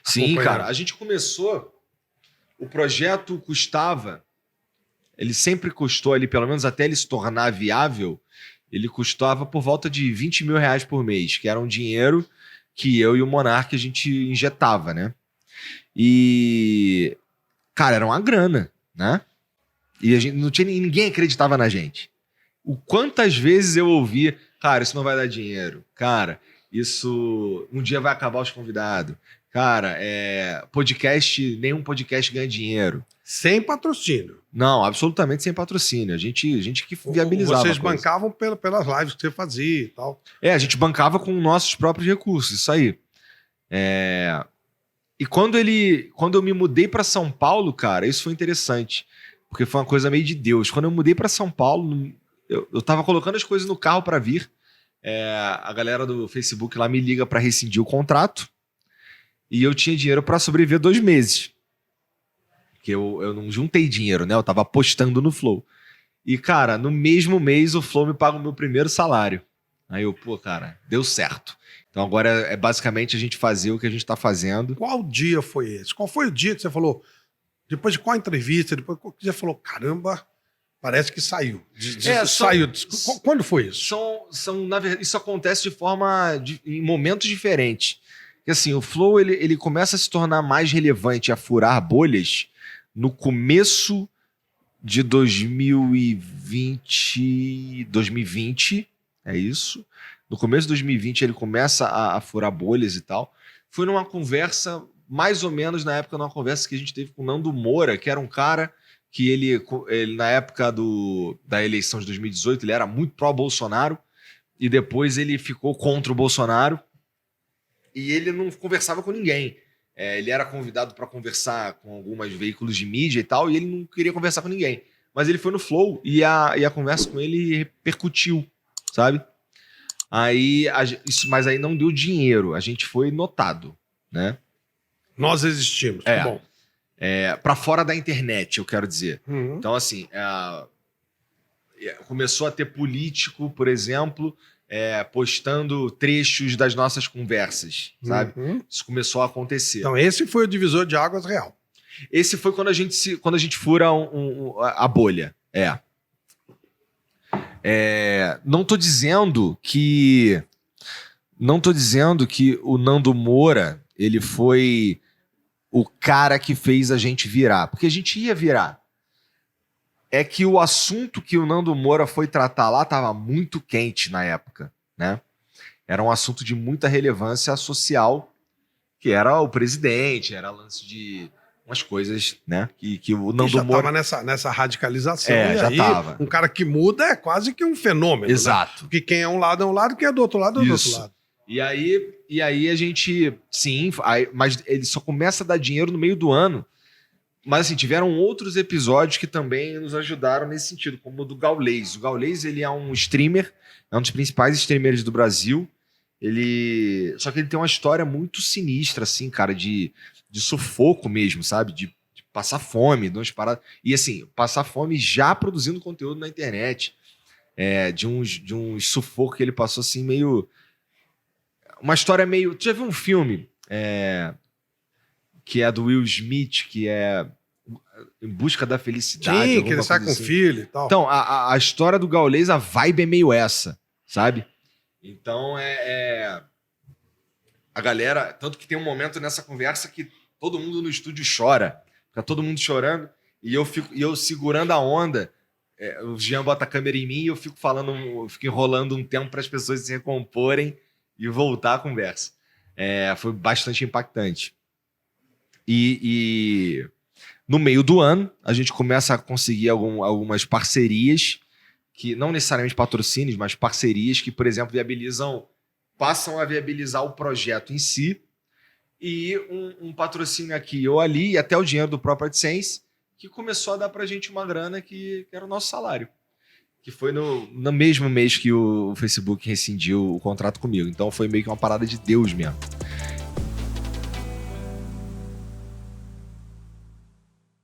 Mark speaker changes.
Speaker 1: Sim, cara. A gente começou... O projeto custava... Ele sempre custou ali, pelo menos até ele se tornar viável, ele custava por volta de R$20 mil por mês, que era um dinheiro que eu e o Monark a gente injetava, né? E... Cara, era uma grana, né? E a gente, não tinha, ninguém acreditava na gente. O quantas vezes eu ouvia, cara, isso não vai dar dinheiro. Cara, isso um dia vai acabar os convidados. Cara, podcast, nenhum podcast ganha dinheiro.
Speaker 2: Sem patrocínio.
Speaker 1: Não, absolutamente sem patrocínio. A gente que viabilizava.
Speaker 2: Vocês bancavam pelas lives que você fazia e tal.
Speaker 1: A gente bancava com nossos próprios recursos, isso aí. E quando eu me mudei para São Paulo, cara, isso foi interessante. Porque foi uma coisa meio de Deus. Quando eu mudei para São Paulo, eu tava colocando as coisas no carro para vir. A galera do Facebook lá me liga para rescindir o contrato. E eu tinha dinheiro para sobreviver 2 meses. Porque eu não juntei dinheiro, né? Eu tava apostando no Flow. E, cara, no mesmo mês o Flow me paga o meu primeiro salário. Aí eu, cara, deu certo. Então agora é basicamente a gente fazer o que a gente tá fazendo.
Speaker 2: Qual dia foi esse? Qual foi o dia que você falou... Depois de qual entrevista, depois que você falou, caramba, parece que saiu. Saiu. Quando foi isso?
Speaker 1: Na verdade, isso acontece em momentos diferentes. Porque assim, o Flow ele começa a se tornar mais relevante, a furar bolhas no começo de 2020, é isso. No começo de 2020 ele começa a furar bolhas e tal. Foi numa conversa... mais ou menos na época, numa conversa que a gente teve com o Nando Moura, que era um cara que ele na época da eleição de 2018, ele era muito pró-Bolsonaro, e depois ele ficou contra o Bolsonaro, e ele não conversava com ninguém. Ele era convidado para conversar com alguns veículos de mídia e tal, e ele não queria conversar com ninguém. Mas ele foi no Flow, e a conversa com ele repercutiu, sabe? Mas aí não deu dinheiro, a gente foi notado, né?
Speaker 2: Nós existimos, bom.
Speaker 1: Para fora da internet, eu quero dizer.
Speaker 2: Uhum.
Speaker 1: Então, assim, começou a ter político, por exemplo, postando trechos das nossas conversas, sabe?
Speaker 2: Uhum.
Speaker 1: Isso começou a acontecer.
Speaker 2: Então, esse foi o divisor de águas real.
Speaker 1: Esse foi quando a gente fura a bolha. Não tô dizendo que o Nando Moura ele foi o cara que fez a gente virar. Porque a gente ia virar. É que o assunto que o Nando Moura foi tratar lá estava muito quente na época, né? Era um assunto de muita relevância social, que era o presidente, era lance de umas coisas, né? Que o Nando Moura...
Speaker 2: tava nessa radicalização.
Speaker 1: Já tava.
Speaker 2: Um cara que muda é quase que um fenômeno.
Speaker 1: Exato.
Speaker 2: Né? Porque quem é um lado, quem é do outro lado é do outro lado.
Speaker 1: E aí a gente... Sim, mas ele só começa a dar dinheiro no meio do ano. Mas assim, tiveram outros episódios que também nos ajudaram nesse sentido, como o do Gaules. O Gaules, ele é um streamer, é um dos principais streamers do Brasil. Só que ele tem uma história muito sinistra, assim, cara, de sufoco mesmo, sabe? De passar fome, de umas paradas... E assim, passar fome já produzindo conteúdo na internet. De uns sufocos que ele passou, assim, meio... Uma história meio... Tu já viu um filme que é do Will Smith, que é Em Busca da Felicidade?
Speaker 2: Sim, que ele sai com o filho e tal.
Speaker 1: Então, a história do Gaules, a vibe é meio essa, sabe? Então, a galera... Tanto que tem um momento nessa conversa que todo mundo no estúdio chora. Fica todo mundo chorando. E eu segurando a onda. O Jean bota a câmera em mim e eu fico enrolando um tempo para as pessoas se recomporem e voltar à conversa. Foi bastante impactante. E no meio do ano, a gente começa a conseguir algumas parcerias, que não necessariamente patrocínios, mas parcerias que, por exemplo, passam a viabilizar o projeto em si, e um patrocínio aqui ou ali, e até o dinheiro do próprio AdSense, que começou a dar pra gente uma grana que era o nosso salário. Que foi no mesmo mês que o Facebook rescindiu o contrato comigo. Então foi meio que uma parada de Deus mesmo.